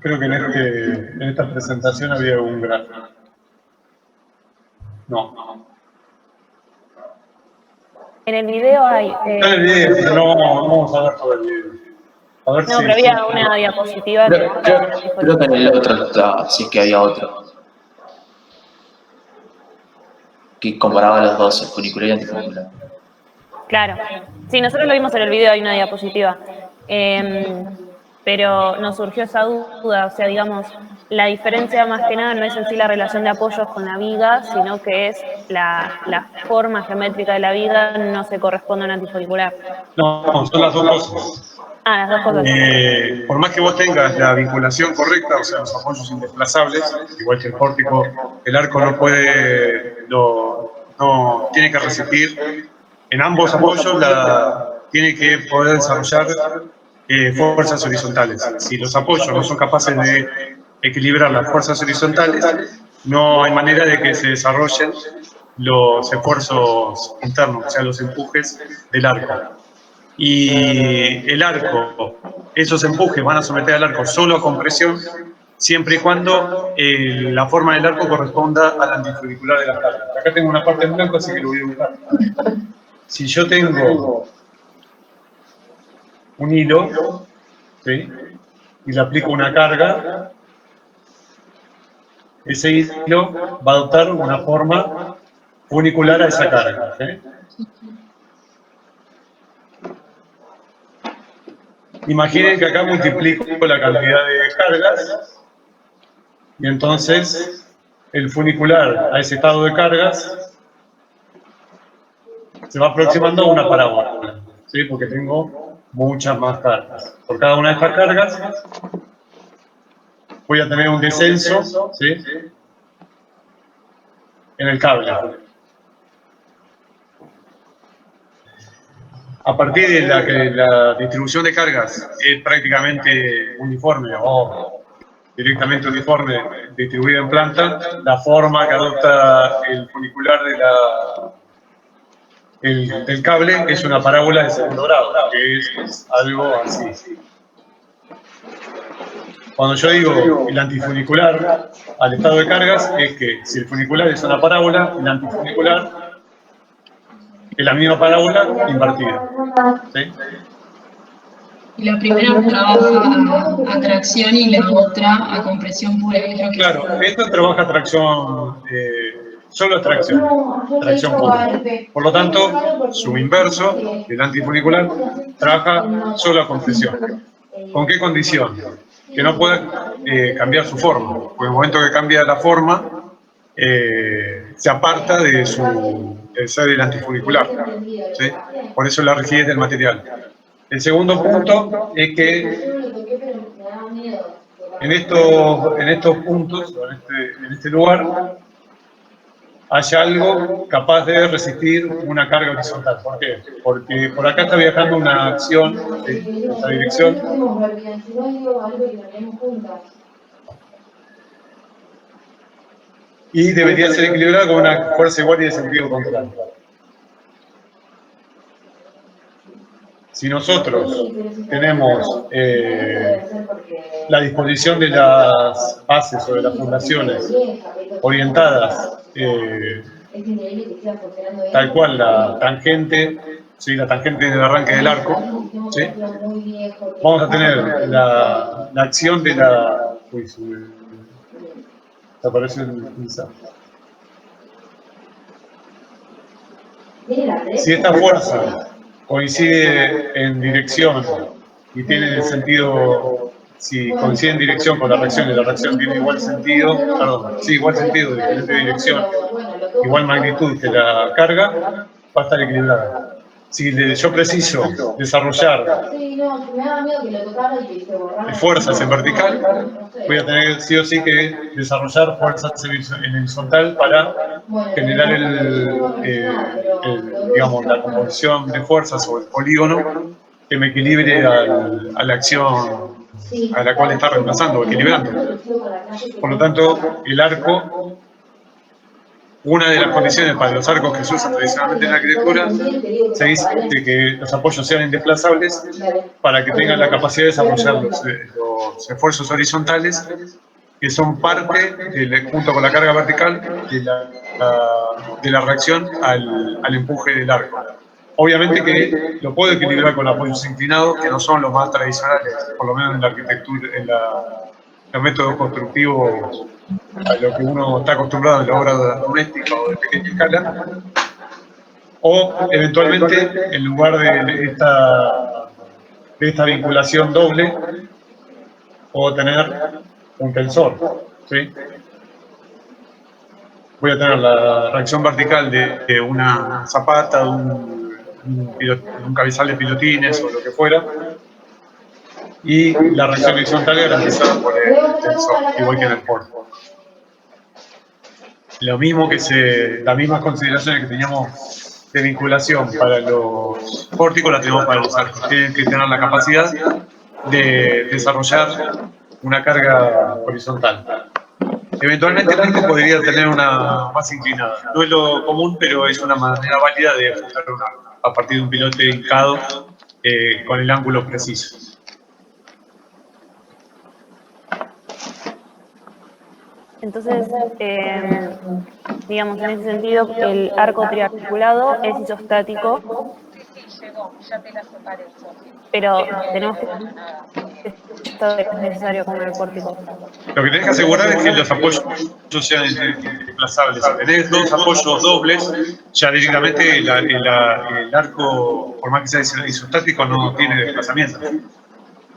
Creo que en esta presentación había un gráfico. No. En el video hay... Está en el video, pero no vamos a ver todo el video. A ver no, si... pero había una diapositiva Creo que en el otro está, sí que había otro. Que comparaba los dos, el funicular y el antifunicular. Claro. Sí, nosotros lo vimos en el video, hay una diapositiva. Pero nos surgió esa duda, o sea, digamos, la diferencia más que nada no es en sí la relación de apoyos con la viga, sino que es la forma geométrica de la viga no se corresponde a un antifunicular. No, son las dos cosas. Ah, las dos cosas. Por más que vos tengas la vinculación correcta, o sea, los apoyos indesplazables, igual que el pórtico, el arco no puede, no tiene que resistir. En ambos apoyos tiene que poder desarrollar fuerzas horizontales. Si los apoyos no son capaces de equilibrar las fuerzas horizontales, no hay manera de que se desarrollen los esfuerzos internos, o sea, los empujes del arco. Y el arco, esos empujes van a someter al arco solo a compresión, siempre y cuando la forma del arco corresponda al antifunicular de las cargas. Acá tengo una parte en blanco, así que lo voy a buscar. Si yo tengo un hilo, ¿sí?, y le aplico una carga, ese hilo va a adoptar una forma funicular a esa carga, ¿sí? Imaginen que acá multiplico la cantidad de cargas y entonces el funicular a ese estado de cargas se va aproximando a una parábola, ¿sí?, porque tengo muchas más cargas. Por cada una de estas cargas voy a tener un descenso, ¿sí?, en el cable. A partir de que la distribución de cargas es prácticamente uniforme o directamente uniforme distribuida en planta, la forma que adopta el funicular del cable es una parábola de segundo grado, que es algo así. Cuando yo digo el antifunicular al estado de cargas, es que si el funicular es una parábola, el antifunicular es la misma parábola invertida, ¿sí? Y la primera trabaja a tracción y la otra a compresión pura. Claro, esto trabaja a tracción, solo a tracción pura. Por lo tanto, su inverso, el antifunicular, trabaja solo a compresión. ¿Con qué condición? Que no pueda cambiar su forma, porque en el momento que cambia la forma, se aparta de ser el antifunicular, ¿sí? Por eso la rigidez del material. El segundo punto es que en estos puntos, en este lugar, haya algo capaz de resistir una carga horizontal. ¿Por qué? Porque por acá está viajando una acción, ¿sí?, en esta dirección. Y debería ser equilibrada con una fuerza igual y de sentido contrario. Si nosotros tenemos la disposición de las bases o de las fundaciones orientadas tal cual la tangente, ¿sí?, la tangente del arranque del arco, ¿sí?, vamos a tener la acción de la... Uy, desapareció el pincel. Si esta fuerza coincide en dirección y tiene el sentido, si coincide en dirección con la reacción y la reacción tiene igual sentido, perdón, sí, igual sentido, diferente dirección, igual magnitud que la carga, va a estar equilibrada. Si yo preciso desarrollar fuerzas en vertical, voy a tener sí o sí que desarrollar fuerzas en horizontal para generar digamos, la composición de fuerzas o el polígono que me equilibre a la acción a la cual está reemplazando o equilibrando. Por lo tanto, el arco una de las condiciones para los arcos que se usan tradicionalmente en la arquitectura, se dice que los apoyos sean indesplazables para que tengan la capacidad de desarrollar los esfuerzos horizontales que son parte, junto con la carga vertical, de la reacción al empuje del arco. Obviamente que lo puedo equilibrar con apoyos inclinados, que no son los más tradicionales, por lo menos en la arquitectura, en los métodos constructivos, a lo que uno está acostumbrado en la obra doméstica o de pequeña escala, o eventualmente, en lugar de esta vinculación doble, puedo tener un tensor, ¿sí? Voy a tener la reacción vertical de una zapata, de un cabezal de pilotines o lo que fuera, y la reacción horizontal garantizada por el tensor, igual que en el pórtico. Lo mismo las mismas consideraciones que teníamos de vinculación para los pórticos las tenemos para los arcos. Tienen que tener la capacidad de desarrollar una carga horizontal. Eventualmente el arco podría tener una más inclinada. No es lo común, pero es una manera válida de ajustar un arco a partir de un pilote hincado con el ángulo preciso. Entonces, digamos, en ese sentido, el arco triarticulado es isostático, pero tenemos que esto es necesario con el pórtico. Lo que tenés que asegurar es que los apoyos sean desplazables. Si tenés dos apoyos dobles, ya directamente el arco, por más que sea isostático, no tiene desplazamiento.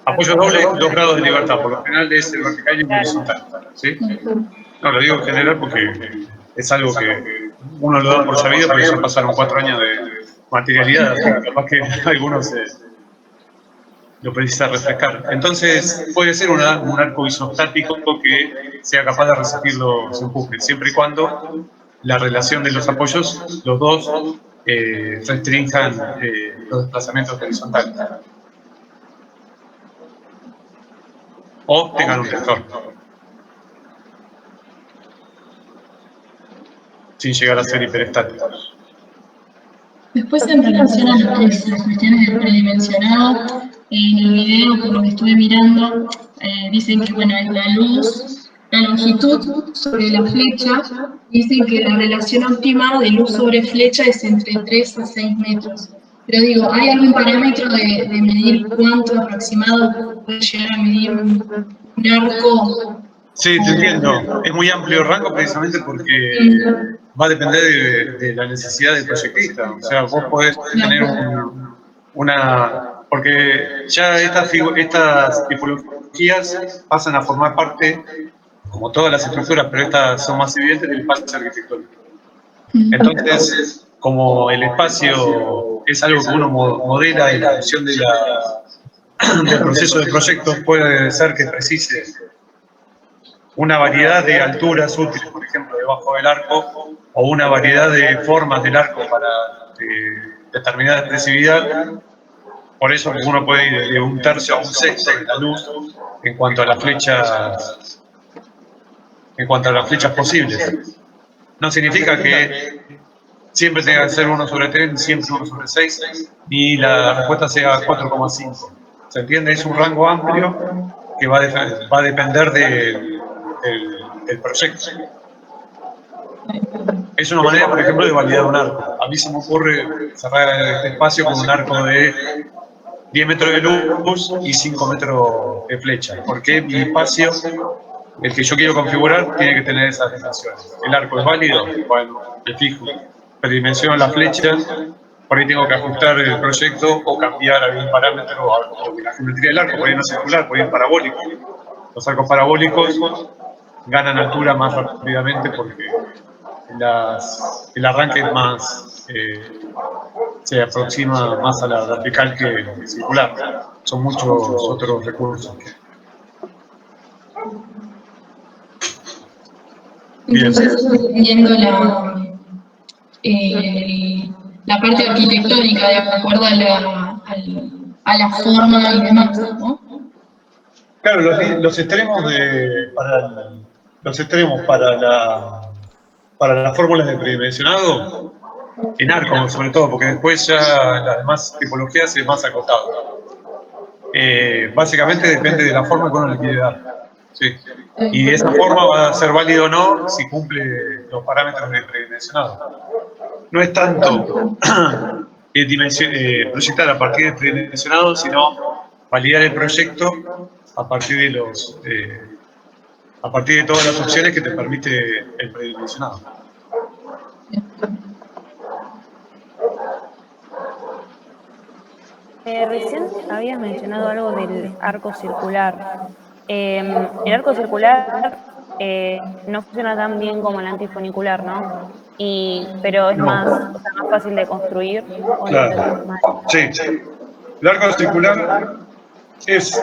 Apoyos dobles, 2 grados de libertad, por lo general es el vertical y el horizontal, ¿sí? No, lo digo en general porque es algo que uno lo da por sabido, pero ya pasaron 4 años de materialidad, así que capaz que algunos lo precisa refrescar. Entonces, puede ser un arco isostático que sea capaz de resistir los empujes, siempre y cuando la relación de los apoyos, los dos, restrinjan los desplazamientos horizontales. O tengan un tensor, sin llegar a ser hiperestáticos. Después, en relación a las cuestiones del predimensionado, en el video, por lo que estuve mirando, dicen que bueno, es la luz, la longitud sobre la flecha, dicen que la relación óptima de luz sobre flecha es entre 3 a 6 metros. Pero digo, ¿hay algún parámetro de medir cuánto aproximado puede llegar a medir un arco? Sí, te entiendo. Es muy amplio el rango precisamente porque va a depender de la necesidad del proyectista. O sea, vos podés tener porque ya estas tipologías pasan a formar parte, como todas las estructuras, pero estas son más evidentes, del espacio arquitectónico. Entonces, como el espacio es algo que uno modela en la función del proceso de proyectos, puede ser que precise una variedad de alturas útiles, por ejemplo, debajo del arco, o una variedad de formas del arco para determinada expresividad. Por eso uno puede ir de 1/3 a 1/6 de la luz en cuanto a las flechas posibles. No significa que siempre tenga que ser 1/3, siempre 1/6, ni la respuesta sea 4,5. ¿Se entiende? Es un rango amplio que va a depender del proyecto. Es una manera, por ejemplo, de validar un arco. A mí se me ocurre cerrar este espacio con un arco de 10 metros de luz y 5 metros de flecha, porque mi espacio, el que yo quiero configurar, tiene que tener esas dimensiones. ¿El arco es válido? Bueno, me fijo, predimensiono la flecha, por ahí tengo que ajustar el proyecto o cambiar algún parámetro o la geometría del arco, por ahí no circular, por ahí parabólico. Los arcos parabólicos ganan altura más rápidamente porque el arranque es más, se aproxima más a la vertical que circular. Son muchos otros recursos. Entonces, viendo la parte arquitectónica de acuerdo a la forma y demás, ¿no? Claro, los extremos para Para las fórmulas de predimensionado, en arco sobre todo, porque después ya las demás tipologías es más acotado. Básicamente depende de la forma que uno le quiere dar. Sí. Y esa forma va a ser válida o no si cumple los parámetros de predimensionado. No es tanto proyectar a partir del predimensionado, sino validar el proyecto a partir de todas las opciones que te permite el predimensionado. Recién habías mencionado algo del arco circular. El arco circular no funciona tan bien como el antifunicular, ¿no? Pero es más, o sea, más fácil de construir. ¿O lo entendí mal? Sí. El arco circular es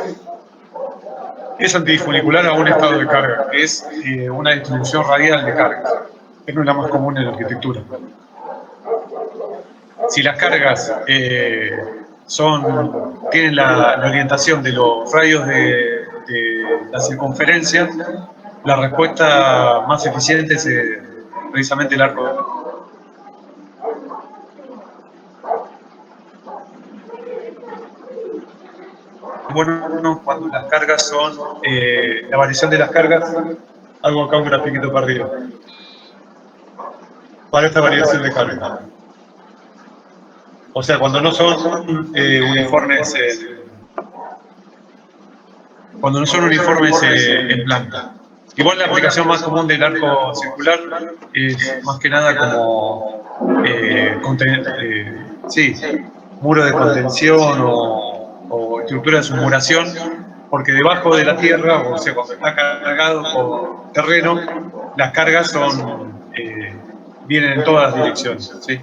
antifunicular a un estado de carga, que es una distribución radial de cargas. Es la más común en la arquitectura. Si las cargas tienen la orientación de los radios de la circunferencia, la respuesta más eficiente es precisamente el arco. Bueno, cuando las cargas son, la variación de las cargas, hago acá un grafiquito para arriba, para esta variación de carga. O sea, cuando no son uniformes en planta. Igual la aplicación más común del arco circular es más que nada como muro de contención o estructura de submuración, porque debajo de la tierra, o sea, cuando está cargado por terreno, las cargas vienen en todas las direcciones, ¿sí?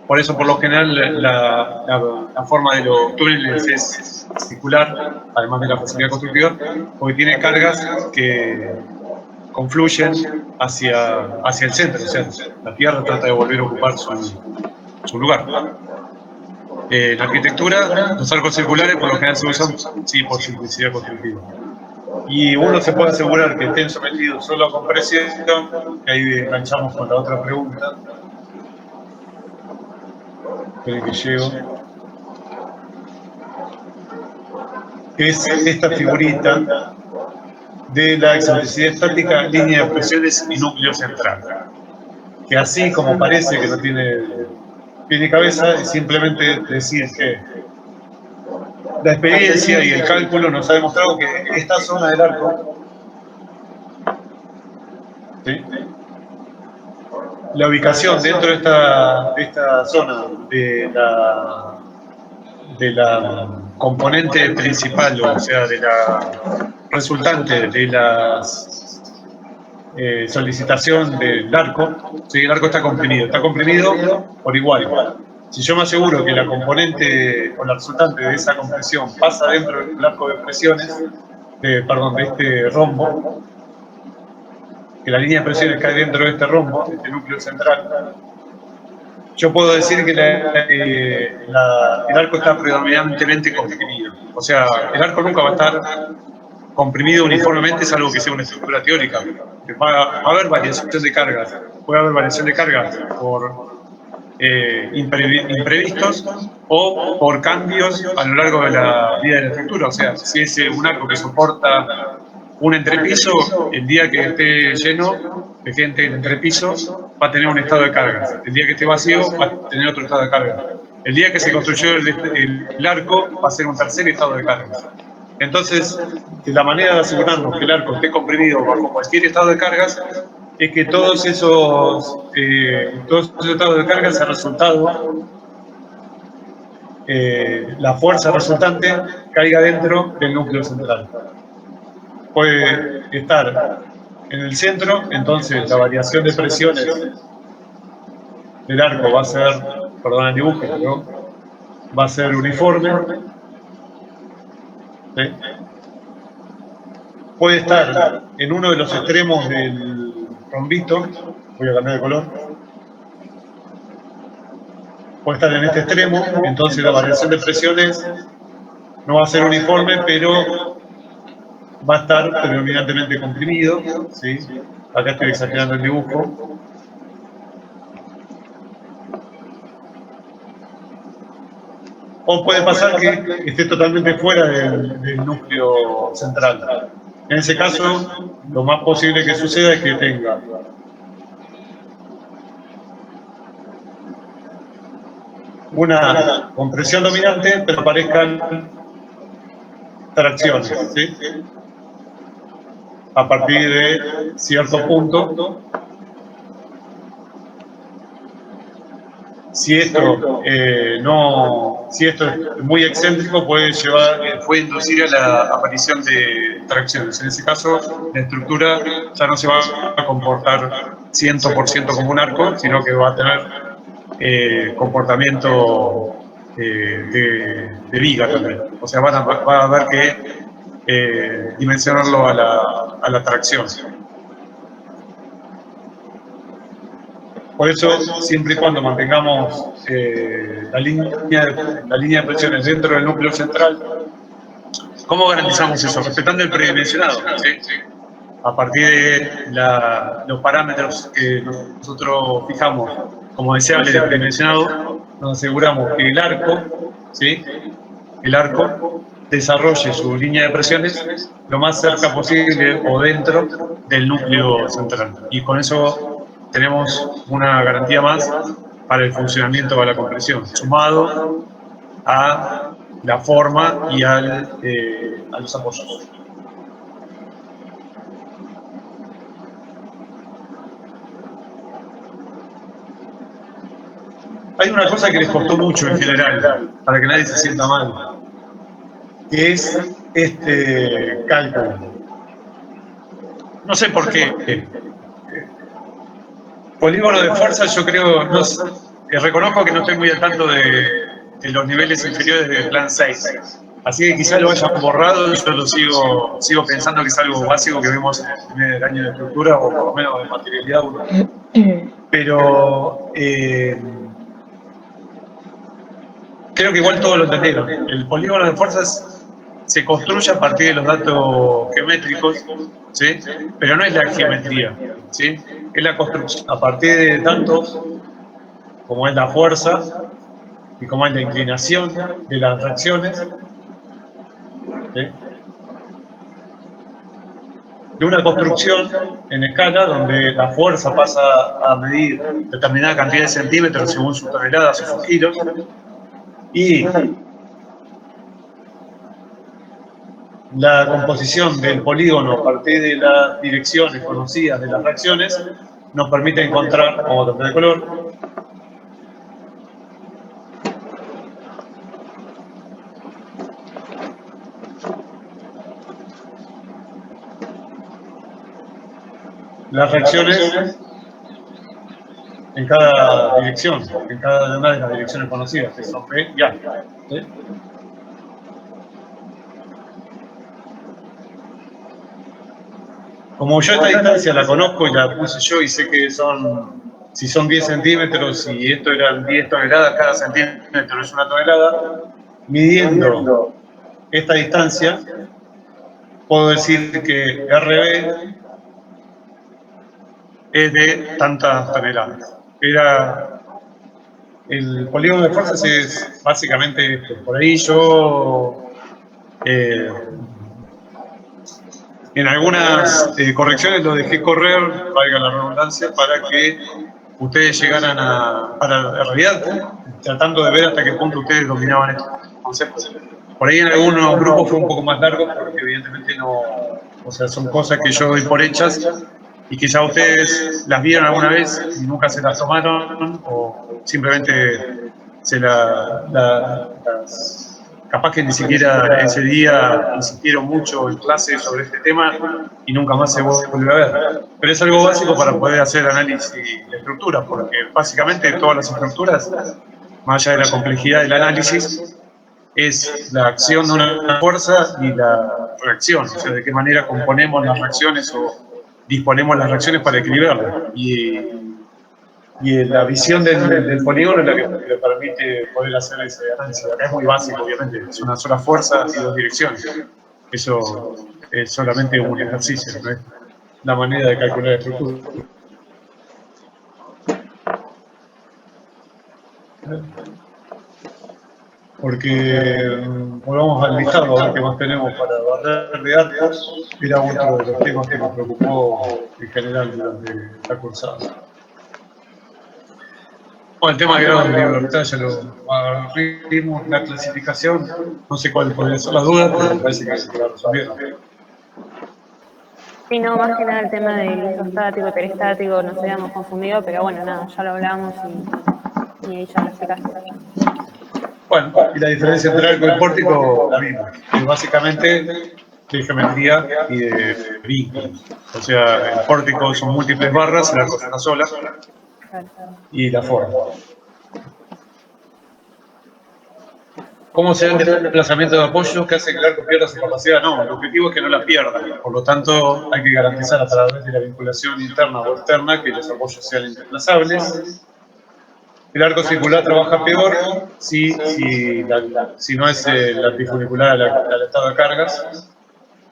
Por eso, por lo general, la forma de los túneles es circular, además de la facilidad constructiva, porque tiene cargas que confluyen hacia el centro, o sea, la Tierra trata de volver a ocupar su lugar. En arquitectura, los arcos circulares por lo general se usan, sí, por simplicidad constructiva. Y uno se puede asegurar que estén sometidos solo a compresión, que ahí enganchamos con la otra pregunta. Esperen que llego. Es esta figurita de la excentricidad estática, línea de presiones y núcleo central. Que así como parece que no tiene pie ni cabeza, es simplemente decir que la experiencia y el cálculo nos ha demostrado que esta zona del arco, ¿sí?, la ubicación dentro de esta zona de la componente principal, o sea, de la resultante de la solicitación del arco, ¿sí? El arco está comprimido por igual. Si yo me aseguro que la componente o la resultante de esa compresión pasa dentro del arco de presiones, de este rombo, que la línea de presiones cae dentro de este rombo, de este núcleo central, yo puedo decir que el arco está predominantemente comprimido. O sea, el arco nunca va a estar comprimido uniformemente, salvo que sea una estructura teórica. Va a haber variación de cargas. Puede haber variación de cargas por imprevistos o por cambios a lo largo de la vida de la estructura. O sea, si es un arco que soporta un entrepiso, el día que esté lleno de gente en entrepiso, va a tener un estado de cargas. El día que esté vacío, va a tener otro estado de cargas. El día que se construyó el arco, va a ser un tercer estado de cargas. Entonces, la manera de asegurarnos que el arco esté comprimido bajo cualquier estado de cargas es que todos esos estados de cargas, el resultado, la fuerza resultante, caiga dentro del núcleo central. Puede estar en el centro, entonces la variación de presiones del arco va a ser, perdón el dibujo, ¿no?, va a ser uniforme. ¿Sí? Puede estar en uno de los extremos del rombito, voy a cambiar de color, puede estar en este extremo, entonces la variación de presiones no va a ser uniforme, pero va a estar predominantemente comprimido, ¿sí? Acá estoy exagerando el dibujo. O puede pasar que esté totalmente fuera del núcleo central. En ese caso, lo más posible que suceda es que tenga una compresión dominante, pero aparezcan tracciones, ¿sí? A partir de cierto punto. Si esto es muy excéntrico, puede inducir a la aparición de tracciones. En ese caso, la estructura ya no se va a comportar 100% como un arco, sino que va a tener comportamiento de viga también. O sea, va a haber que dimensionarlo a la tracción. Por eso, siempre y cuando mantengamos la línea de presiones dentro del núcleo central, ¿cómo garantizamos eso? Respetando el predimensionado, ¿sí? A partir de los parámetros que nosotros fijamos como deseable del predimensionado, nos aseguramos que el arco, ¿sí? El arco desarrolle su línea de presiones lo más cerca posible o dentro del núcleo central. Y con eso tenemos una garantía más para el funcionamiento de la compresión, sumado a la forma y a los apoyos. Hay una cosa que les costó mucho en general, para que nadie se sienta mal, que es este cálculo. No sé por qué. Polígono de fuerza, yo creo, reconozco que no estoy muy al tanto de los niveles inferiores del plan 6. Así que quizás lo hayan borrado, yo lo sigo pensando que es algo básico que vemos en el primer año de estructura, o por lo menos de materialidad 1. Pero creo que igual todos lo entendieron. El polígono de fuerzas se construye a partir de los datos geométricos, ¿sí? Pero no es la geometría, ¿sí? Es la construcción a partir de datos como es la fuerza y como es la inclinación de las reacciones, ¿sí? De una construcción en escala donde la fuerza pasa a medir determinada cantidad de centímetros según sus toneladas o sus kilos, y la composición del polígono a partir de las direcciones conocidas de las reacciones nos permite encontrar, vamos a cambiar de color, las reacciones en cada dirección, en cada una de las direcciones conocidas, que son P y A. ¿Sí? Como yo esta distancia la conozco y la puse yo y sé que si son 10 centímetros y esto eran 10 toneladas, cada centímetro es 1 tonelada, midiendo esta distancia, puedo decir que RB es de tantas toneladas. El polígono de fuerzas es básicamente esto. Por ahí yo en algunas correcciones lo dejé correr, valga la redundancia, para que ustedes llegaran en realidad, tratando de ver hasta qué punto ustedes dominaban estos conceptos. Por ahí en algunos grupos fue un poco más largo, porque evidentemente son cosas que yo doy por hechas, y quizá ustedes las vieron alguna vez y nunca se las tomaron, o simplemente capaz que ni siquiera ese día insistieron mucho en clase sobre este tema y nunca más se volvió a ver. Pero es algo básico para poder hacer análisis de estructuras, porque básicamente todas las estructuras, más allá de la complejidad del análisis, es la acción de una fuerza y la reacción, o sea, de qué manera componemos las reacciones o disponemos las reacciones para equilibrarlas. Y la visión del polígono es la que le permite poder hacer ese análisis. Acá es muy básico, obviamente, es una sola fuerza y 2 direcciones. Eso es solamente un ejercicio, no es la manera de calcular la estructura. porque volvamos al listado a ver qué más tenemos para barrer de arcos. Era otro de los temas que nos preocupó en general durante la cursada. Bueno, el tema de grado de libertad ya lo vimos, la clasificación, no sé cuál podría ser la duda, pero me parece que la resolvieron. Sí, no, más que nada el tema del isostático, peristático, nos habíamos confundido, pero bueno, nada, ya lo hablamos y ahí ya lo explicaste. Bueno, y la diferencia entre arco y pórtico la vimos, es básicamente de geometría y de vínculos. O sea, el pórtico son múltiples barras, el arco es una sola, y la forma. ¿Cómo se da el desplazamiento de apoyo que hace que el arco pierda su capacidad? No, el objetivo es que no la pierda. Por lo tanto, hay que garantizar a través de la vinculación interna o externa que los apoyos sean indesplazables. El arco circular trabaja peor si no es el antifunicular al estado de cargas.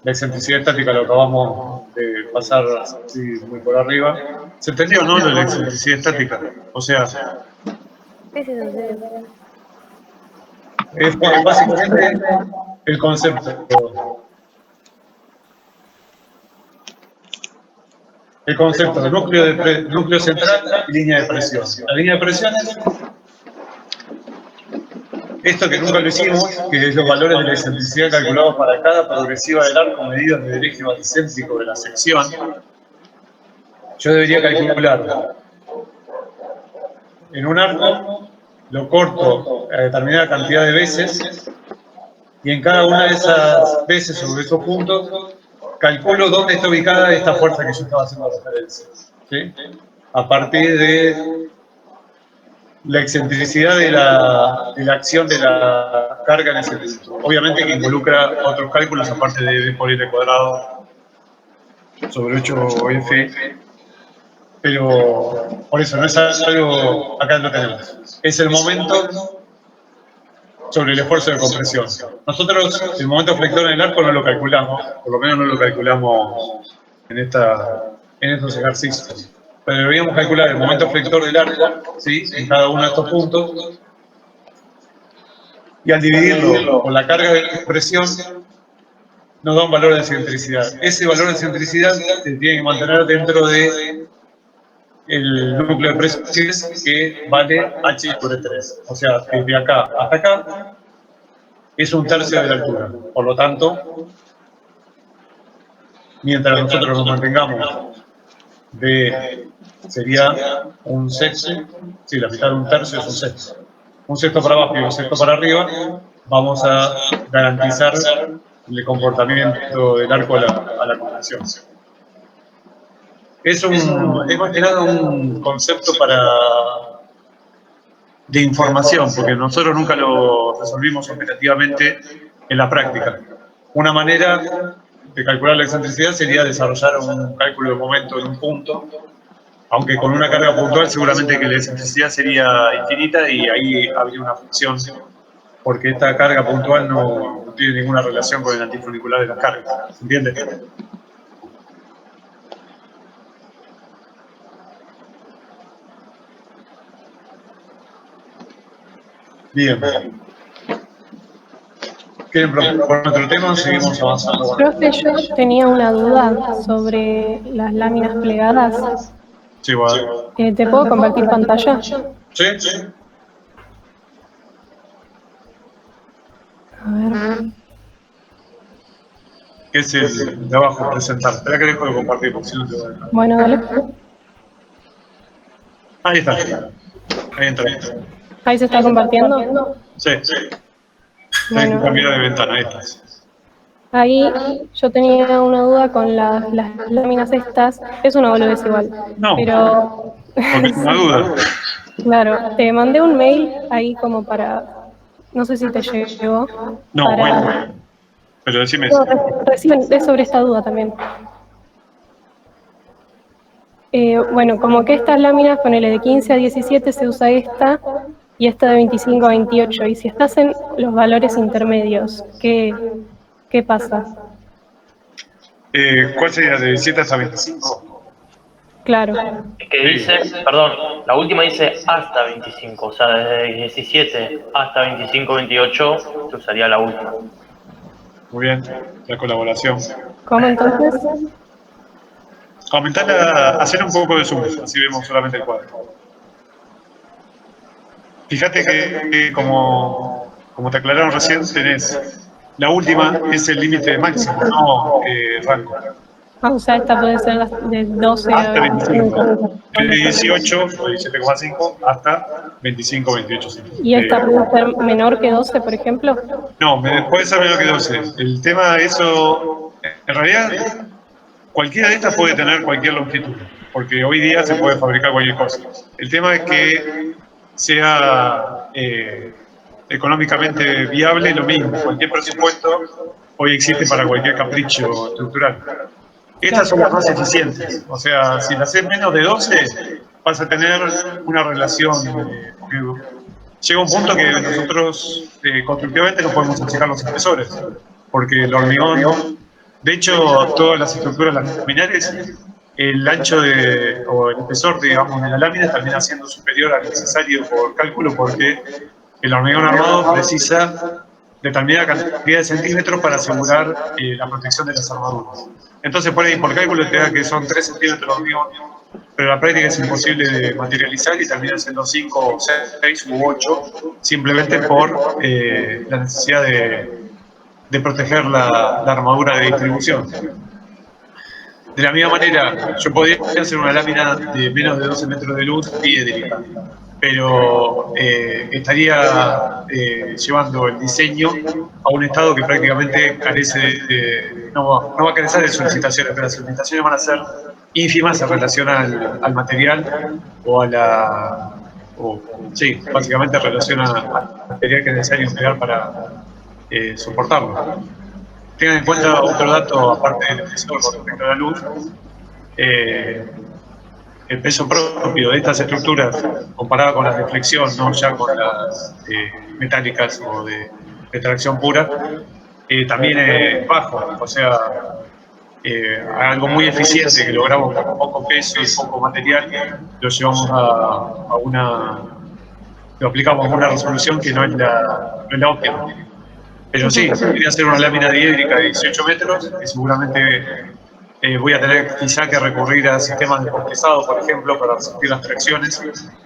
La excentricidad estática lo acabamos de pasar así muy por arriba. ¿Se entendió, no, lo de la excentricidad estática? O sea, es básicamente el concepto. El concepto de núcleo central y línea de presión. La línea de presión es esto que nunca lo hicimos, que es los valores de la excentricidad calculados para cada progresiva del arco medidos en el eje baricéntrico de la sección. Yo debería calcular en un arco, lo corto a determinada cantidad de veces y en cada una de esas veces sobre esos puntos calculo dónde está ubicada esta fuerza que yo estaba haciendo referencia, ¿sí? A partir de la excentricidad de la acción de la carga en ese punto. Obviamente que involucra otros cálculos aparte de D por L cuadrado sobre 8F, pero por eso no es algo, acá lo tenemos. Es el momento sobre el esfuerzo de compresión. Nosotros el momento flector en el arco no lo calculamos, por lo menos no lo calculamos en estos ejercicios. Pero deberíamos calcular el momento flector del arco, ¿sí?, en cada uno de estos puntos, y al dividirlo por la carga de presión nos da un valor de excentricidad. Ese valor de excentricidad se tiene que mantener dentro de el núcleo de presiones, que vale H por E3. O sea, desde acá hasta acá es un tercio de la altura. Por lo tanto, mientras nosotros nos mantengamos sería un sexto, sí, la mitad de un tercio es un sexto. Un sexto para abajo y un sexto para arriba, vamos a garantizar el comportamiento del arco a la compresión. Es más que nada un concepto de información, porque nosotros nunca lo resolvimos operativamente en la práctica. Una manera de calcular la excentricidad sería desarrollar un cálculo de momento en un punto, aunque con una carga puntual seguramente que la excentricidad sería infinita y ahí habría una función, porque esta carga puntual no tiene ninguna relación con el antifunicular de las cargas. ¿Se entiende? Bien. ¿Quieren proponer otro tema? Seguimos avanzando. Profe, yo tenía una duda sobre las láminas plegadas. Sí, bueno. ¿Te puedo compartir pantalla? Sí. A ver. ¿Qué es el de abajo? Presentar. Espera que dejo de compartir, porque si no te voy a dejar. Bueno, dale. Ahí está. Ahí entra. Ahí se está compartiendo. Sí. Hay que Bueno, cambiar de ventana. Ahí está. ahí yo tenía una duda con las láminas estas. Es una boludez igual. No. Pero, Porque es una duda. claro, te mandé un mail ahí como para, no sé si te llegó. No, para- bueno. Pero decime No, eso. recién es sobre esta duda también. Bueno, como que estas láminas, ponele de 15 a 17 se usa esta y esta de 25 a 28. Y si estás en los valores intermedios, ¿qué pasa? ¿Cuál sería? ¿De 17 hasta 25? Claro. Que dice, perdón, la última dice hasta 25, o sea, desde 17 hasta 25, 28 se usaría la última. Muy bien, la colaboración. ¿Cómo entonces? Hacer un poco de zoom, así vemos solamente el cuadro. Fíjate que como te aclararon recién, tenés la última es el límite máximo, no rango. Ah, o sea, esta puede ser de 12 a Hasta 25. 25. De 18 o 17,5 hasta 25, 28. ¿Y esta puede ser menor que 12, por ejemplo? No, puede ser menor que 12. El tema de eso, en realidad, cualquiera de estas puede tener cualquier longitud, porque hoy día se puede fabricar cualquier cosa. El tema es que sea económicamente viable lo mismo. Cualquier presupuesto hoy existe para cualquier capricho estructural. Estas son las más eficientes. O sea, si las haces menos de 12, vas a tener una relación. Porque llega un punto que nosotros constructivamente no podemos achicar los espesores, porque el hormigón, de hecho, todas las estructuras laminares, el ancho o el espesor, digamos, de la lámina termina siendo superior al necesario por cálculo, porque el hormigón armado precisa determinada cantidad de centímetros para asegurar la protección de las armaduras. Entonces, por ahí, por cálculo, te da que son 3 centímetros de hormigón, pero la práctica es imposible de materializar y termina siendo 5, 6 u 8, simplemente por la necesidad de proteger la armadura de distribución. De la misma manera, yo podría hacer una lámina de menos de 12 metros de luz diédrica, pero estaría llevando el diseño a un estado que prácticamente carece no va a carecer de solicitaciones, pero las solicitaciones van a ser ínfimas en relación al material sí, básicamente en relación al material que es necesario emplear para soportarlo. Tengan en cuenta otro dato, aparte del espesor con respecto a la luz, el peso propio de estas estructuras comparado con las de flexión, no ya con las metálicas o de tracción pura, también es bajo. O sea, algo muy eficiente que logramos con poco peso y poco material, lo llevamos lo aplicamos a una resolución que no es la óptima. Pero sí, voy a hacer una lámina diédrica de 18 metros y seguramente voy a tener quizá que recurrir a sistemas de postezado, por ejemplo, para resistir las tracciones,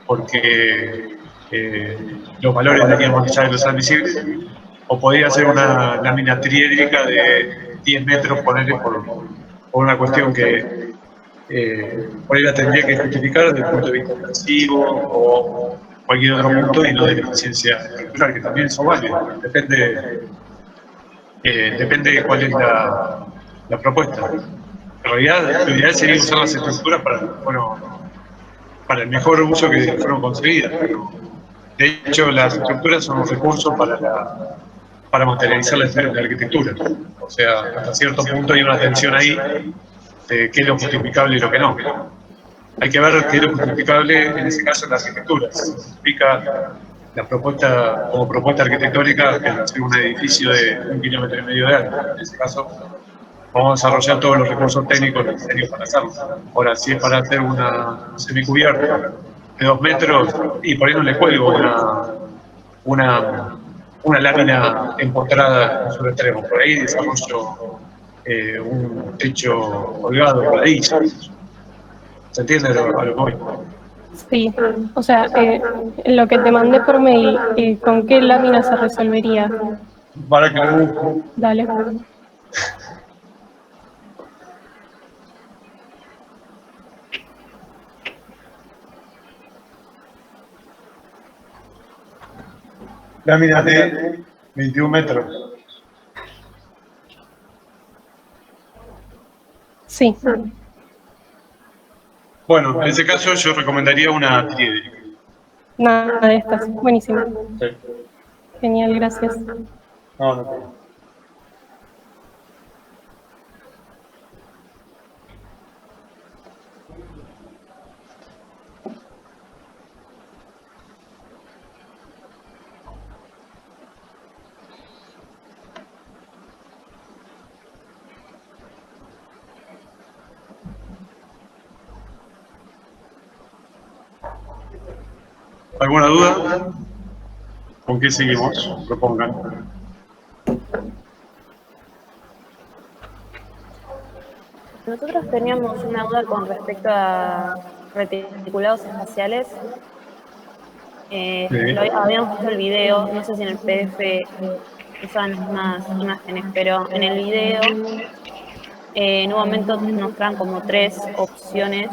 porque los valores darían más allá de los admisibles. O podría hacer una lámina triédrica de 10 metros, ponerle por una cuestión que por ahí la tendría que justificar desde el punto de vista ofensivo o cualquier otro punto y no de la eficiencia estructural, que también son válidos. Depende de cuál es la propuesta. En realidad, lo ideal sería usar las estructuras para el mejor uso que fueron concebidas. Pero, de hecho, las estructuras son un recurso para materializar la arquitectura. O sea, hasta cierto punto hay una tensión ahí de qué es lo justificable y lo que no. Hay que ver qué es lo justificable, en ese caso, en la arquitectura. Se justifica la propuesta como propuesta arquitectónica que hacer un edificio de 1,5 kilómetros de alto. En ese caso, vamos a desarrollar todos los recursos técnicos necesarios para hacerlo. Ahora, si es para hacer una semicubierta de 2 metros, y por ahí no le cuelgo una lámina empotrada en su extremo. Por ahí desarrollo un techo colgado por ahí. ¿Se entiende a lo que voy? Sí, o sea, lo que te mandé por mail, ¿con qué lámina se resolvería? Para que lo busco. Dale. Láminas de 21 metros. Sí. Bueno, en ese caso yo recomendaría una triédrica. Nada de estas. Buenísimo. Sí. Genial, gracias. No. ¿Alguna duda? ¿Con qué seguimos? Propongan. Nosotros teníamos una duda con respecto a reticulados espaciales. Habíamos visto el video, no sé si en el PDF usan las mismas imágenes, pero en el video en un momento nos mostraban como 3 opciones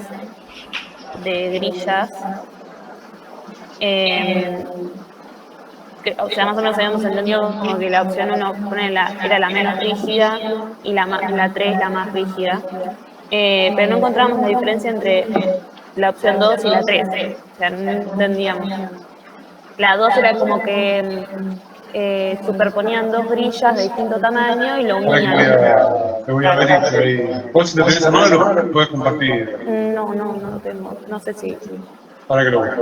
de grillas. O sea, más o menos habíamos entendido como que la opción 1 era la menos rígida y la 3 la más rígida. Pero no encontramos la diferencia entre la opción 2 y la 3. O sea, no entendíamos. La 2 era como que superponían 2 grillas de distinto tamaño y lo unían. Te voy a ver por ahí. ¿Vos si lo tenés a mano lo puedes compartir? No lo tengo. No sé si. Para que lo veas.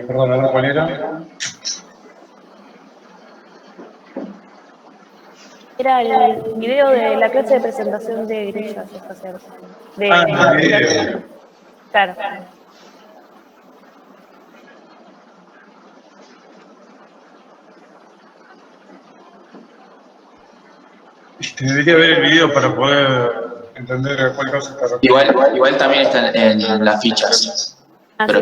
Perdón, ¿a cuál era? Era el video de la clase de presentación de grillas espaciales. El video. Claro. Debería ver el video para poder entender a cuál cosa está refiriendo. Igual también está en las fichas. Pero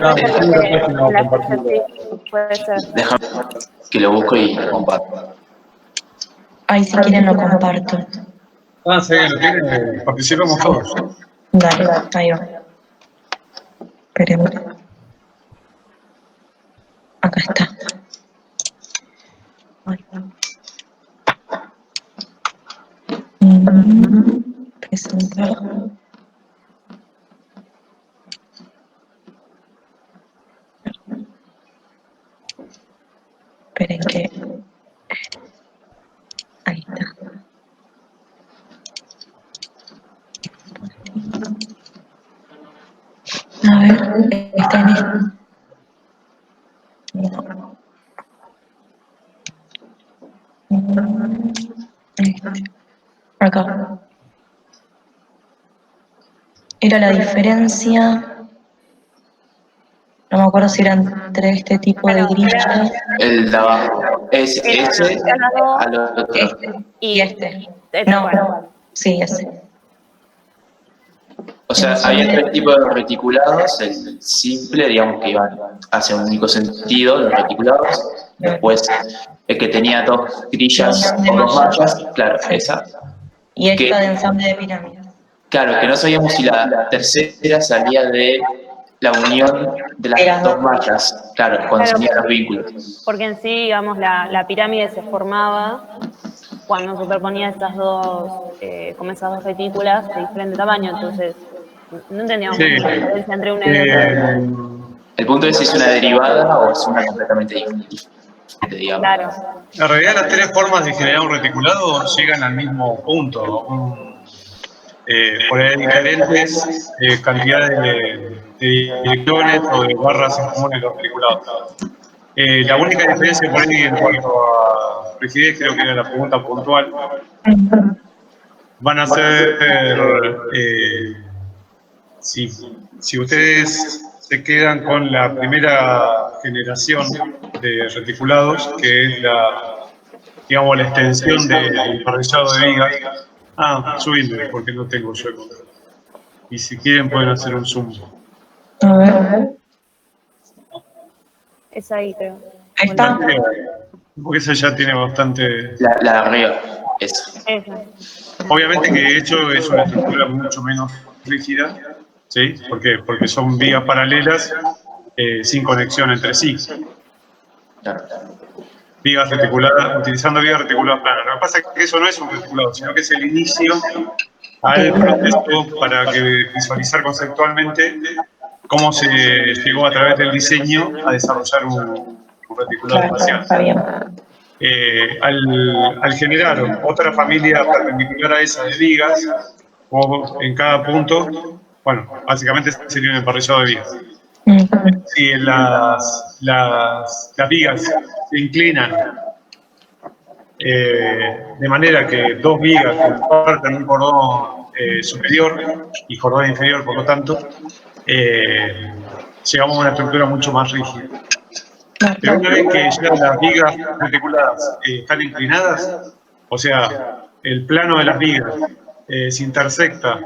Puede ser. déjame que lo busco y lo comparto. Ay, si quieren lo comparto. Sí, lo tiene, participamos todos. Dale, ahí va. Esperemos. Acá está. Ay. Presentar. Esperen que... Ahí está. A ver, está en esto. No. Acá. Era la diferencia... No me acuerdo si eran entre este tipo de grilla. El de abajo. Es ese al otro. Y este. No, sí, ese. O sea, había 3 tipos de reticulados. El simple, digamos que iban hacia un único sentido, los reticulados. Después, el que tenía 2 grillas o 2 mallas, claro, esa. Y esta de ensamble de pirámides. Claro, que no sabíamos si la tercera salía de la unión de las 2 mallas, claro, cuando se unían los vínculos. Porque en sí, digamos, la pirámide se formaba cuando superponía estas como esas 2 retículas de diferente tamaño, entonces no entendíamos la diferencia entre una y otra. El punto es si es una derivada o es una completamente diferente, digamos. Claro. En realidad las 3 formas de generar un reticulado llegan al mismo punto. Por ahí hay diferentes cantidades de direcciones o de barras en común en los reticulados. La única diferencia por ahí en cuanto a rigidez, creo que era la pregunta puntual, van a ser si ustedes se quedan con la primera generación de reticulados, que es digamos, la extensión del emparrillado de vigas. Subime, porque no tengo yo. Y si quieren pueden hacer un zoom. A ver. Es ahí, creo. Ahí está. Porque esa ya tiene bastante... La de arriba, esa. Obviamente que de hecho es una estructura mucho menos rígida, ¿sí? ¿Por qué? Porque son vigas paralelas sin conexión entre sí. Claro. Vigas reticuladas, utilizando vigas reticuladas planas. Lo que pasa es que eso no es un reticulado, sino que es el inicio al proceso para visualizar conceptualmente cómo se llegó a través del diseño a desarrollar un reticulado espacial. Está bien. Al generar otra familia perpendicular a esa de vigas, o en cada punto, bueno, básicamente sería un emparrillado de vigas. Si las vigas se inclinan de manera que dos vigas comparten un cordón superior y cordón inferior, por lo tanto, llegamos a una estructura mucho más rígida. Pero una vez que ya las vigas reticuladas están inclinadas, o sea, el plano de las vigas se intersecta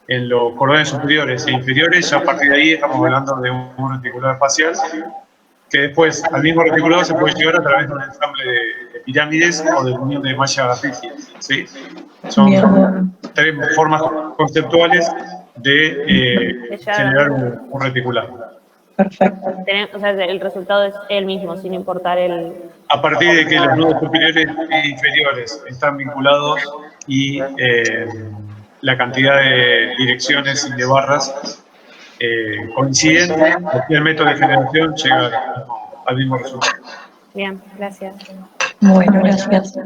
en los cordones superiores e inferiores, ya a partir de ahí estamos hablando de un reticulado espacial, que después al mismo reticulado se puede llegar a través de un ensamble de pirámides o de unión de mallas rígidas, ¿sí? Son tres formas conceptuales de generar un reticulado. Perfecto. O sea, el resultado es el mismo, sin importar el... A partir de que los nudos superiores e inferiores están vinculados y la cantidad de direcciones y de barras coinciden, el método de generación llega al mismo resultado. Bien, gracias. Bueno, gracias.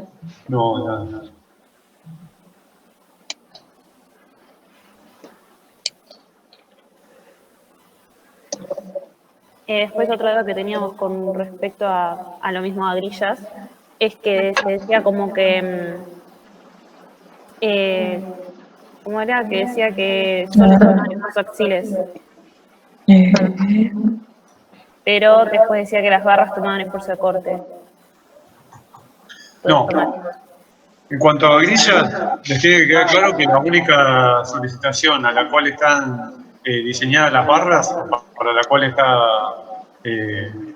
No, nada. Después otra duda que teníamos con respecto a lo mismo a grillas, es que se decía como que, ¿cómo era? Que decía que son estos axiles, pero después decía que las barras tomaban esfuerzo de corte. No. En cuanto a grillas, les tiene que quedar claro que la única solicitación a la cual están diseñadas las barras, para la cual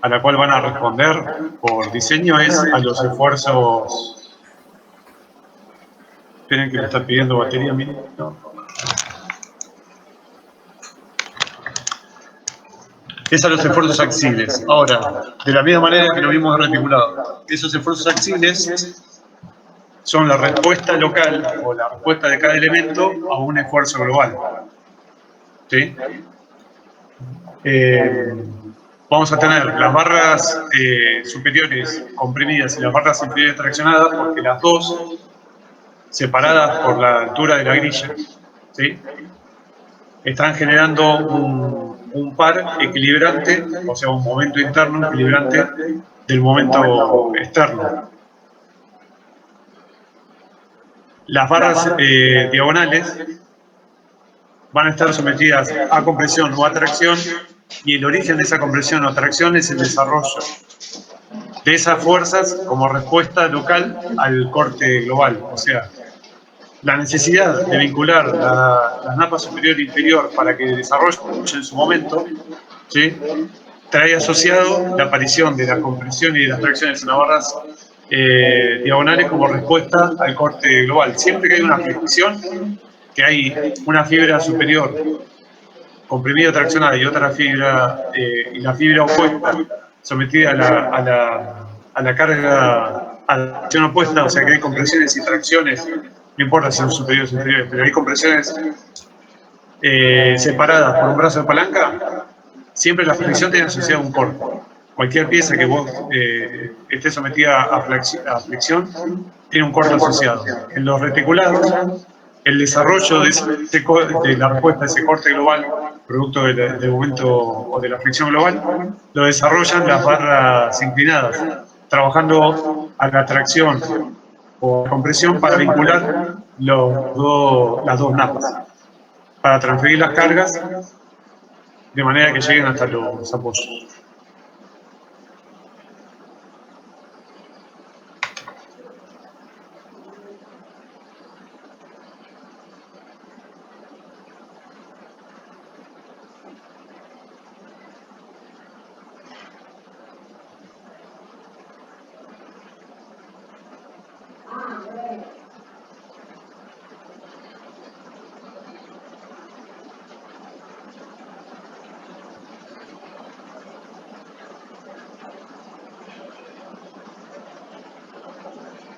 a la cual van a responder por diseño, es a los esfuerzos. Esperen que me están pidiendo batería. No. Es a los esfuerzos axiles. Ahora, de la misma manera que lo vimos en reticulado, esos esfuerzos axiles son la respuesta local o la respuesta de cada elemento a un esfuerzo global. ¿Sí? Vamos a tener las barras superiores comprimidas y las barras inferiores traccionadas, porque las dos, separadas por la altura de la grilla, ¿sí?, están generando un par equilibrante, o sea, un momento interno equilibrante del momento externo. Las barras diagonales van a estar sometidas a compresión o a tracción, y el origen de esa compresión o tracción es el desarrollo de esas fuerzas como respuesta local al corte global. O sea, la necesidad de vincular la napa superior e inferior para que desarrollen en su momento, ¿sí?, trae asociado la aparición de la compresión y de las tracciones en las barras diagonales como respuesta al corte global. Siempre que hay una fricción, que hay una fibra superior comprimida, traccionada, y otra fibra, y la fibra opuesta sometida a la carga, a la acción opuesta, o sea que hay compresiones y tracciones, no importa si son superiores o inferiores, pero hay compresiones separadas por un brazo de palanca, siempre la fricción tiene asociado un corte. Cualquier pieza que vos esté sometida a flexión tiene un corte asociado. En los reticulados, el desarrollo de la respuesta a ese corte global, producto del momento o de la fricción global, lo desarrollan las barras inclinadas, trabajando a la tracción o compresión para vincular las dos napas, para transferir las cargas de manera que lleguen hasta los apoyos.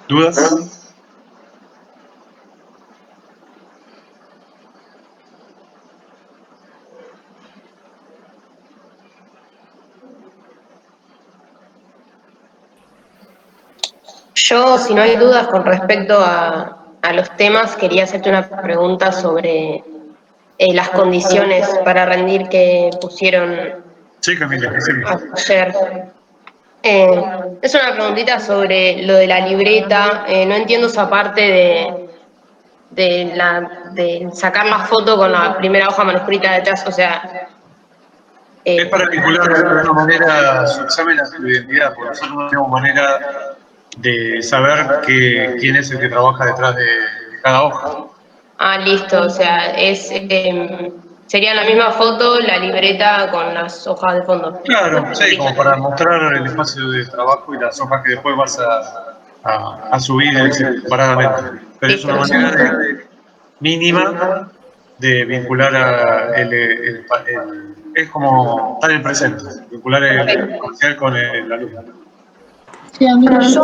¿Dudas? Yo, si no hay dudas con respecto a los temas, quería hacerte una pregunta sobre las condiciones para rendir que pusieron Sí, Camila, que sí. ayer. Es una preguntita sobre lo de la libreta. No entiendo esa parte de sacar la foto con la primera hoja manuscrita detrás, o sea... Es para vincular de alguna manera su examen a su identidad, porque nosotros no tenemos manera de saber quién es el que trabaja detrás de cada hoja. listo, o sea, sería la misma foto, la libreta con las hojas de fondo. Claro, sí, como para mostrar el espacio de trabajo y las hojas que después vas a subir separadamente. Pero es una manera mínima de vincular es como estar en el presente, vincular el parcial con el alumno. Sí, a mí yo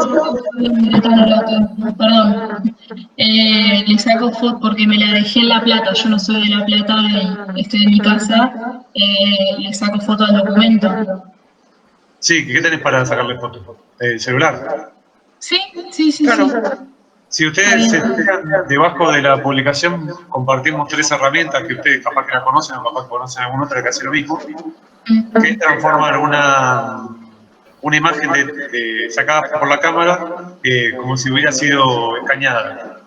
perdón, le saco foto porque me la dejé en La Plata, yo no soy de La Plata y estoy en mi casa, le saco foto al documento. Sí, ¿qué tenés para sacarle fotos? ¿El celular? Sí, sí, sí, Claro. sí. Si ustedes se fijan, debajo de la publicación compartimos 3 herramientas que ustedes capaz que la conocen o capaz que conocen alguna otra que hace lo mismo, que es transformar una imagen sacada por la cámara como si hubiera sido escaneada.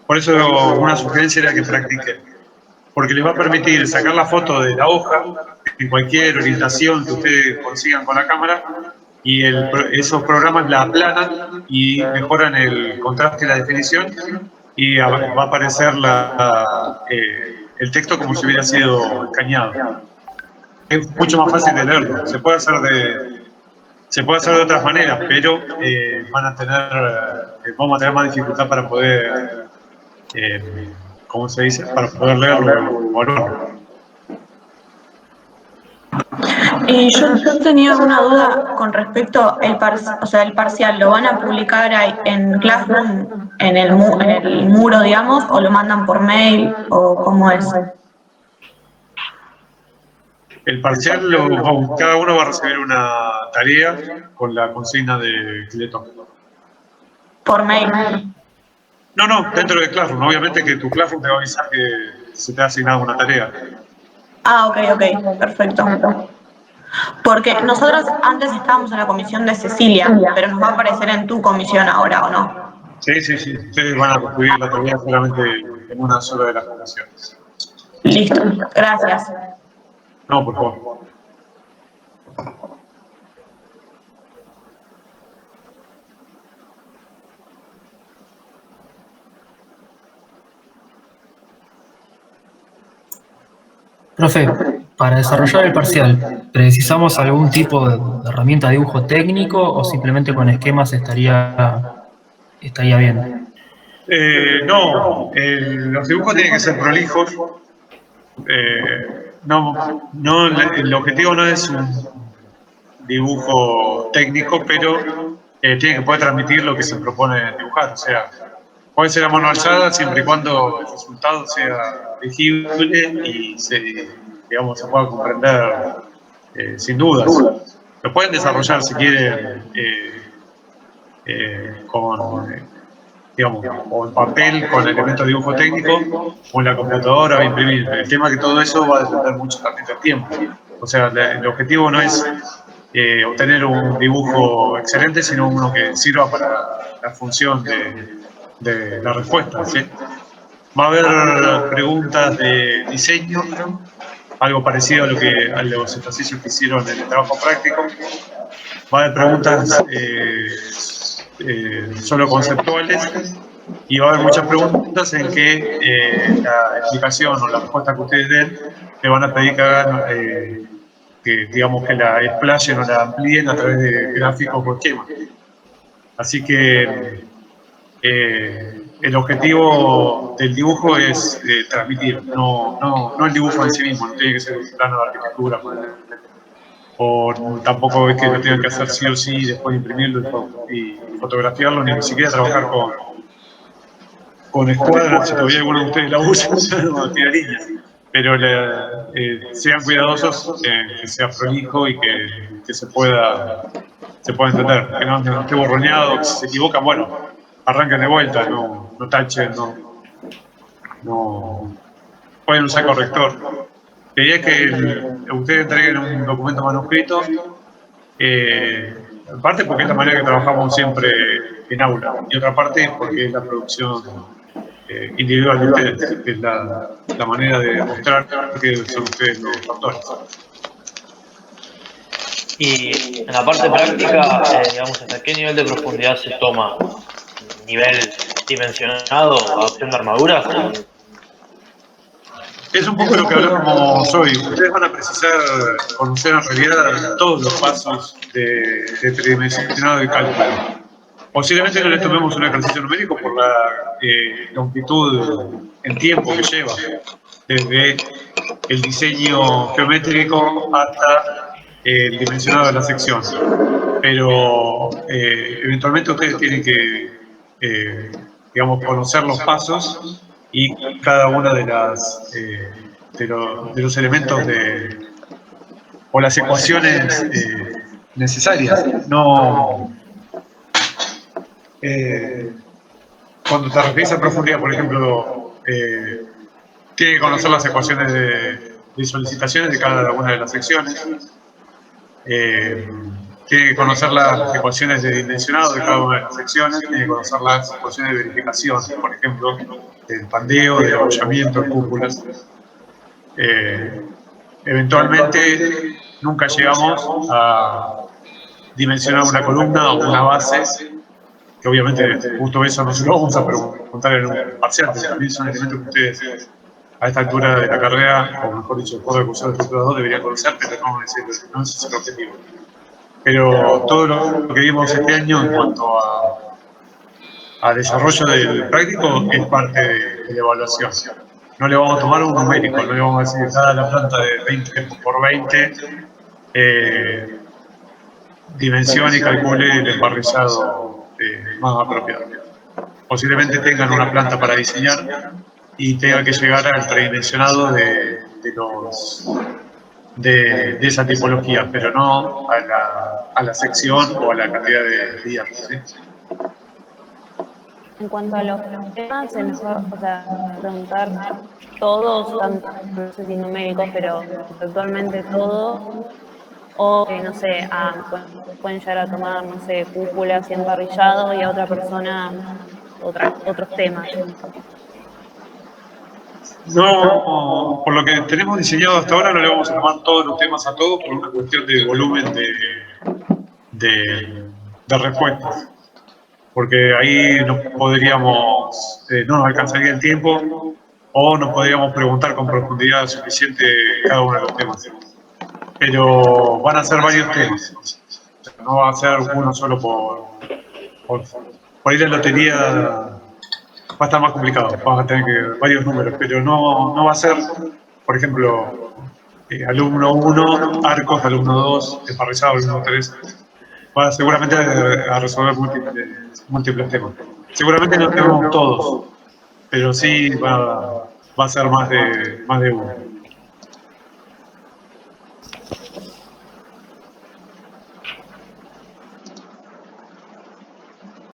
Por eso una sugerencia era que practiquen, porque les va a permitir sacar la foto de la hoja en cualquier orientación que ustedes consigan con la cámara y esos programas la aplanan y mejoran el contraste y la definición y va a aparecer el texto como si hubiera sido escaneado. Es mucho más fácil de leerlo. Se puede hacer de otras maneras, pero vamos a tener más dificultad para poder, ¿cómo se dice? Para poder leerlo o no. Y yo tenía una duda con respecto al el parcial, ¿lo van a publicar ahí en Classroom, en el muro, digamos, o lo mandan por mail, o cómo es? El parcial, cada uno va a recibir una tarea con la consigna de que le toque. ¿Por mail? No, dentro de Classroom. Obviamente que tu Classroom te va a avisar que se te ha asignado una tarea. Ah, ok, perfecto. Porque nosotros antes estábamos en la comisión de Cecilia, pero nos va a aparecer en tu comisión ahora, ¿o no? Sí. Ustedes van a recibir la tarea solamente en una sola de las comisiones. Listo, gracias. No, por favor. Profe, para desarrollar el parcial, ¿precisamos algún tipo de herramienta de dibujo técnico o simplemente con esquemas estaría bien? No, los dibujos tienen que ser prolijos. El objetivo no es un dibujo técnico, pero tiene que poder transmitir lo que se propone dibujar. O sea, puede ser a mano alzada siempre y cuando el resultado sea legible y se pueda comprender sin dudas. Lo pueden desarrollar si quieren o en papel con elementos de dibujo técnico o en la computadora o imprimir. El tema es que todo eso va a depender mucho también del tiempo. O sea, el objetivo no es obtener un dibujo excelente, sino uno que sirva para la función de la respuesta, ¿sí? Va a haber preguntas de diseño, algo parecido a los ejercicios que hicieron en el trabajo práctico. Va a haber preguntas solo conceptuales y va a haber muchas preguntas en que la explicación o la respuesta que ustedes den le van a pedir que hagan, que la explayen o la amplíen a través de gráficos o esquemas. Así que el objetivo del dibujo es transmitir, no el dibujo en sí mismo, no tiene que ser un plano de arquitectura, o tampoco es que lo tengan que hacer sí o sí, después imprimirlo y fotografiarlo, ni siquiera trabajar con escuadras, si todavía alguno de ustedes la usan, no tira líneas. Pero sean cuidadosos, que sea prolijo y que se pueda entender, que no esté borroneado, que si se equivocan, bueno, arranquen de vuelta, no tachen, no pueden usar corrector. La idea es que ustedes entreguen un documento manuscrito, en parte porque es la manera que trabajamos siempre en aula, y otra parte porque es la producción individual de ustedes, que es la manera de mostrar que son ustedes los autores. Y en la parte práctica, digamos, ¿hasta qué nivel de profundidad se toma? ¿Nivel dimensionado, adopción de armaduras? Es un poco lo que hablamos hoy. Ustedes van a precisar conocer en realidad todos los pasos de tridimensionado de cálculo. Posiblemente no les tomemos un ejercicio numérico por la longitud en tiempo que lleva, desde el diseño geométrico hasta el dimensionado de la sección. Pero eventualmente ustedes tienen que, digamos, conocer los pasos y cada una de las de los elementos o las ecuaciones necesarias. No, cuando te refieres a profundidad, por ejemplo, tiene que conocer las ecuaciones de solicitaciones de cada una de las secciones. Tiene que conocer las ecuaciones de dimensionado de cada una de las secciones, tiene que conocer las ecuaciones de verificación, por ejemplo, del pandeo, del abollamiento, de cúpulas. Eventualmente nunca llegamos a dimensionar una columna o una base, que obviamente justo eso no se lo vamos a preguntar en un parcial, pero también son elementos que ustedes a esta altura de la carrera, o mejor dicho, después de cursar el título 2, deberían conocer, pero no ese es el objetivo. Pero todo lo que vimos este año en cuanto a desarrollo del práctico es parte de la evaluación. No le vamos a tomar un numérico, no le vamos a decir cada la planta de 20 por 20 dimensión y calcule el emparrillado más apropiado. Posiblemente tengan una planta para diseñar y tenga que llegar al predimensionado de esa tipología, pero no a la sección o a la cantidad de días. ¿Sí? En cuanto a los temas, es mejor, o sea, preguntar todos, tanto, no sé si numéricos, pero conceptualmente todo, o no sé, pueden llegar a tomar, no sé, cúpulas y emparrillado, y a otra persona otros temas. No, por lo que tenemos diseñado hasta ahora, no le vamos a tomar todos los temas a todos por una cuestión de volumen de respuestas. Porque ahí no podríamos, no nos alcanzaría el tiempo, o no podríamos preguntar con profundidad suficiente cada uno de los temas. Pero van a ser varios temas. O sea, no va a ser uno solo por ir a la lotería. Va a estar más complicado, vamos a tener varios números, pero no va a ser, por ejemplo, alumno 1, arcos, alumno 2, emparrillado, alumno 3. Va seguramente a resolver múltiples temas. Seguramente no tenemos todos, pero sí va a ser más de uno.